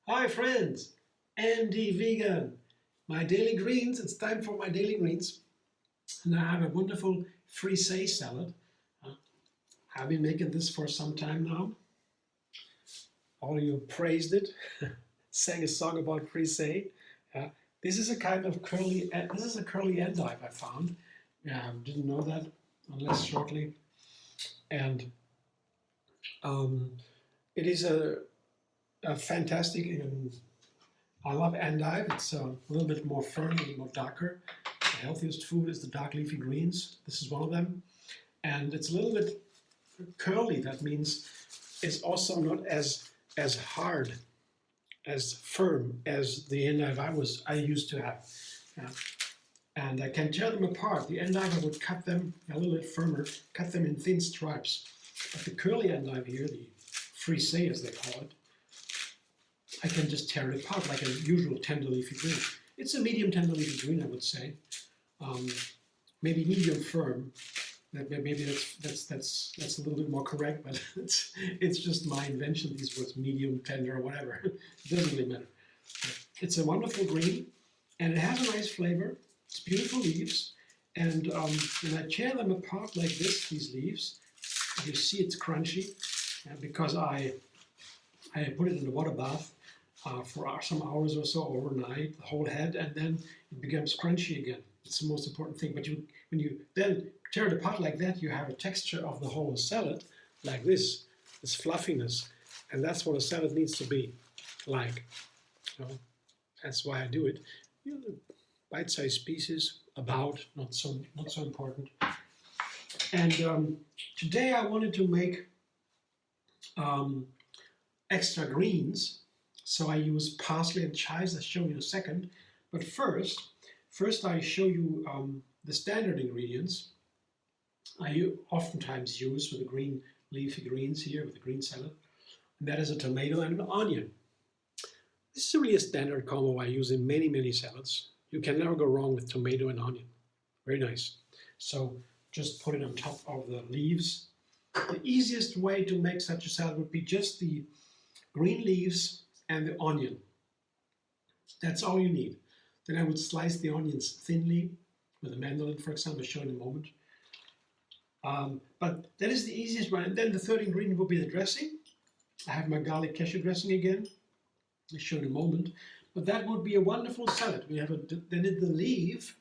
Hi friends, Andy Vegan. My daily greens, it's time for my daily greens. And I have a wonderful Frisée salad. I've been making this for some time now. All of you praised it, sang a song about Frisée. This is a kind of curly endive I found. Didn't know that unless shortly. And it is a fantastic, I love endive. It's a little bit more firm, a little more darker. The healthiest food is the dark leafy greens. This is one of them. And it's a little bit curly. That means it's also not as hard, as firm as the endive I used to have. And I can tear them apart. The endive, I would cut them a little bit firmer, cut them in thin stripes. But the curly endive here, the Frisée as they call it, I can just tear it apart like a usual tender leafy green. It's a medium tender leafy green, I would say. Maybe medium firm. Maybe that's a little bit more correct, but it's just my invention. These words, medium, tender, or whatever. It doesn't really matter. It's a wonderful green, and it has a nice flavor. It's beautiful leaves, and when I tear them apart like this, these leaves, you see it's crunchy, because I put it in the water bath for some hours or so overnight, the whole head, and then it becomes crunchy again. It's the most important thing. But when you then tear it apart like that, you have a texture of the whole salad like this fluffiness, and that's what a salad needs to be like. So that's why I do it. Bite-sized pieces, about, not so important. And today I wanted to make extra greens, so I use parsley and chives. I'll show you in a second. But first I show you the standard ingredients I oftentimes use with the green leafy greens here, with the green salad. And that is a tomato and an onion. This is really a standard combo I use in many salads. You can never go wrong with tomato and onion. Very nice. So just put it on top of the leaves. The easiest way to make such a salad would be just the green leaves and the onion. That's all you need. Then I would slice the onions thinly with a mandolin, for example, I'll show in a moment. But that is the easiest one. And then the third ingredient will be the dressing. I have my garlic cashew dressing again. I'll show in a moment. But that would be a wonderful salad. We have then the leaf,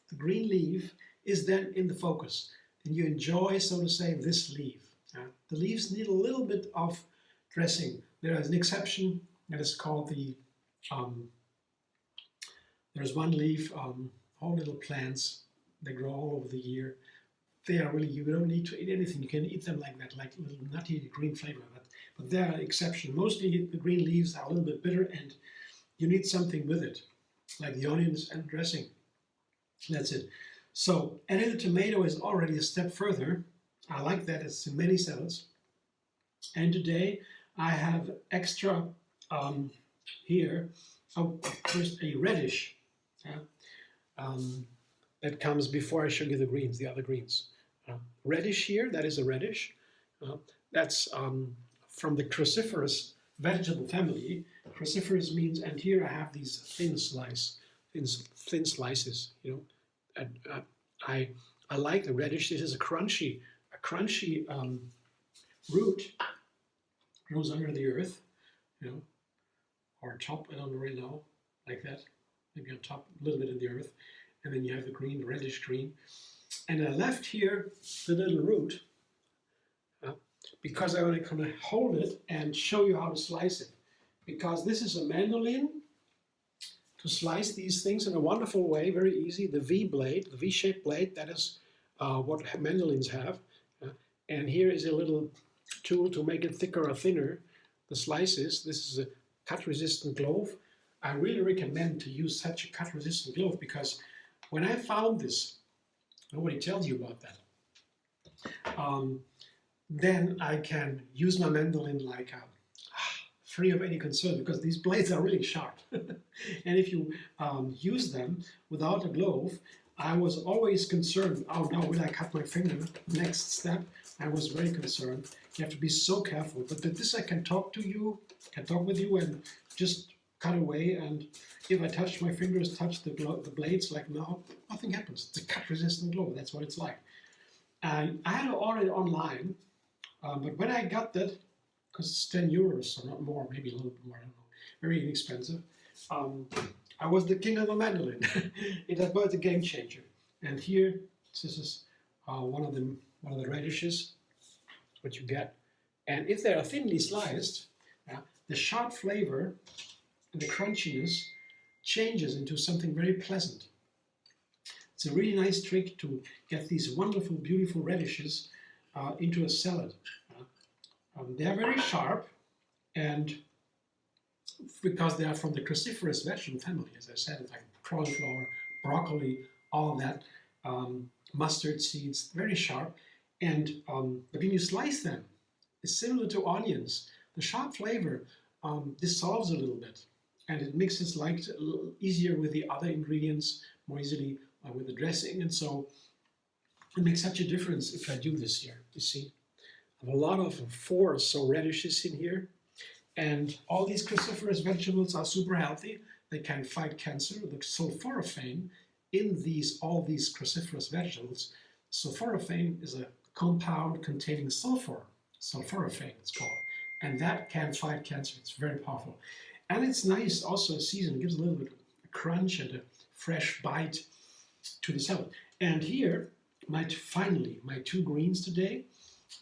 the green leaf, is then in the focus. And you enjoy, so to say, this leaf. The leaves need a little bit of dressing. There is an exception that is called the, there's one leaf, all little plants, they grow all over the year. They are really, you don't need to eat anything. You can eat them like that, like a little nutty green flavor. But they are an exception. Mostly the green leaves are a little bit bitter, and you need something with it, like the onions and dressing. That's it. So adding the tomato is already a step further. I like that. It's in many salads. And today I have extra here. First a radish. That comes before I show you the greens, the other greens. Radish here, that is a radish. That's from the Cruciferous vegetable family. Cruciferous means, and here I have these thin slices. You know, I like the radish. This is a crunchy root. Grows under the earth, you know, or top. I don't really know, like that. Maybe on top, a little bit in the earth, and then you have the green, the reddish green. And I left here the little root because I want to kind of hold it and show you how to slice it. Because this is a mandolin to slice these things in a wonderful way, very easy. The V blade, the V-shaped blade, that is what mandolins have. And here is a little tool to make it thicker or thinner, the slices. This is a cut-resistant glove. I really recommend to use such a cut-resistant glove because when I found this, nobody tells you about that. then I can use my mandolin like free of any concern, because these blades are really sharp. And if you use them without a glove, I was always concerned, oh no, will I cut my finger? Next step, I was very concerned. You have to be so careful. But with this I can talk with you and just cut away. And if I touch my fingers, touch the blades like now, nothing happens. It's a cut resistant glove, that's what it's like. And I had to order it online, but when I got that, because it's 10 euros, or not more, maybe a little bit more, I don't know, very inexpensive. I was the king of the mandolin. It was a game changer. And here, this is one of the radishes, what you get. And if they are thinly sliced, the sharp flavor and the crunchiness changes into something very pleasant. It's a really nice trick to get these wonderful, beautiful radishes into a salad. They are very sharp, and because they are from the Cruciferous vegetable family, as I said, it's like cauliflower, broccoli, all of that, mustard seeds, very sharp. And but when you slice them, it's similar to onions. The sharp flavor dissolves a little bit, and it mixes like easier with the other ingredients, more easily with the dressing, and so it makes such a difference if I do this here. You see, I have a lot of 4 or so radishes in here, and all these cruciferous vegetables are super healthy. They can fight cancer. The sulforaphane in all these cruciferous vegetables, sulforaphane is a compound containing sulfur. Sulforaphane, it's called, and that can fight cancer. It's very powerful, and it's nice also seasoned. It gives a little bit of a crunch and a fresh bite to the salad. And here, finally, my 2 greens today.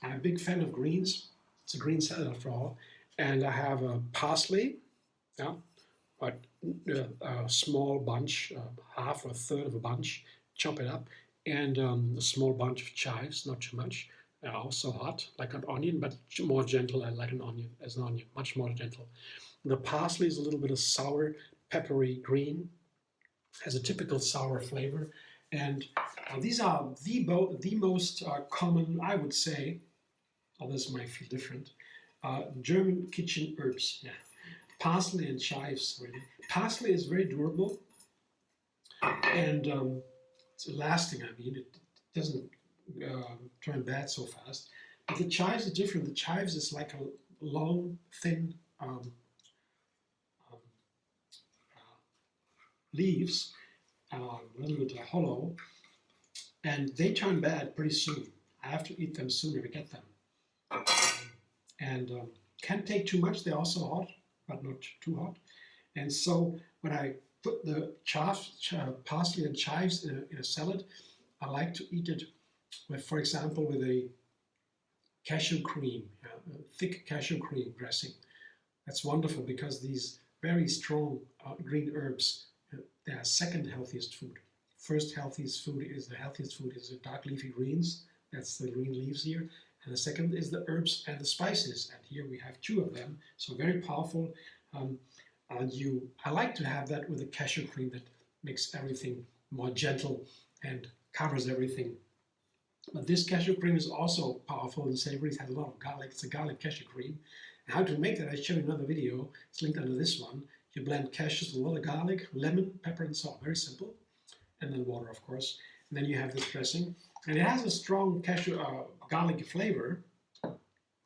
I'm a big fan of greens. It's a green salad after all. And I have a parsley, but a small bunch, half or a third of a bunch, chop it up, and a small bunch of chives, not too much. Also hot, like an onion, but more gentle. I like an onion as an onion, much more gentle. The parsley is a little bit of sour, peppery green, has a typical sour flavor. And these are the most common, I would say, others might feel different, German kitchen herbs. Yeah. Parsley and chives, really. Parsley is very durable, and it's lasting. I mean, it doesn't turn bad so fast. But the chives are different. The chives is like a long, thin leaves, a little bit hollow, and they turn bad pretty soon. I have to eat them soon if I get them. And can't take too much. They're also hot, but not too hot. And so when I put the parsley and chives in a salad, I like to eat it with, for example, with a cashew cream, a thick cashew cream dressing. That's wonderful because these very strong green herbs, they are second healthiest food. First healthiest food is the dark leafy greens. That's the green leaves here. And the second is the herbs and the spices. And here we have 2 of them, so very powerful. I like to have that with a cashew cream that makes everything more gentle and covers everything. But this cashew cream is also powerful and savory. It has a lot of garlic. It's a garlic cashew cream. And how to make that, I showed you another video. It's linked under this one. You blend cashews with a lot of garlic, lemon, pepper, and salt. Very simple. And then water, of course. And then you have this dressing. And it has a strong cashew garlic flavor,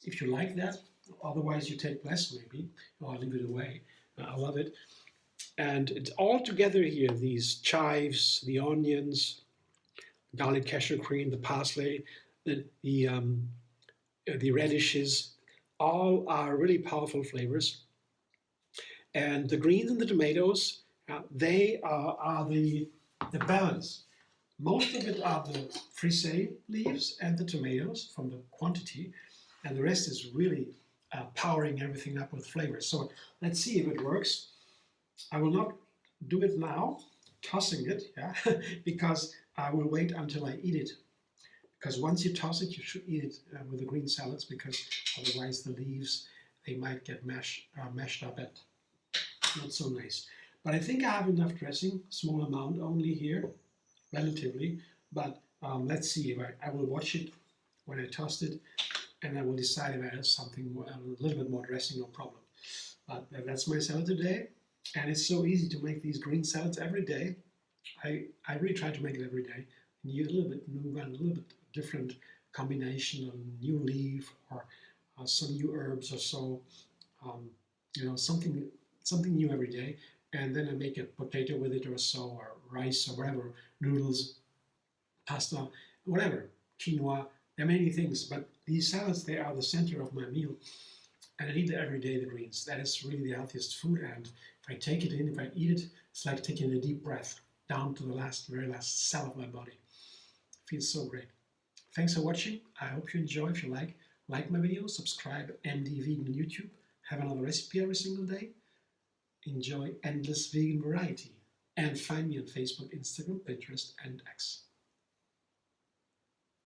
if you like that. Otherwise, you take less, maybe. Or I'll leave it away. I love it. And it's all together here, these chives, the onions, garlic cashew cream, the parsley, the radishes, all are really powerful flavors. And the greens and the tomatoes, they are the balance. Most of it are the Frisée leaves and the tomatoes from the quantity, and the rest is really powering everything up with flavor. So let's see if it works. I will not do it now, tossing it, because I will wait until I eat it. Because once you toss it, you should eat it with the green salads, because otherwise the leaves, they might get mashed up and not so nice. But I think I have enough dressing, small amount only here, relatively. But let's see if I will watch it when I toast it. and I will decide if I have something more, a little bit more dressing, no problem. But that's my salad today, and it's so easy to make these green salads every day. I really try to make it every day. And you a little bit new one, a little bit different combination, a new leaf or some new herbs or so. Um, something new every day. And then I make a potato with it or so, or rice or whatever, noodles, pasta, whatever, quinoa. There are many things, but these salads, they are the center of my meal. And I eat it every day, the greens. That is really the healthiest food. And if I take it in, if I eat it, it's like taking a deep breath down to the very last cell of my body. It feels so great. Thanks for watching. I hope you enjoy. If you like my videos, subscribe MD Vegan on YouTube. Have another recipe every single day. Enjoy endless vegan variety. And find me on Facebook, Instagram, Pinterest, and X.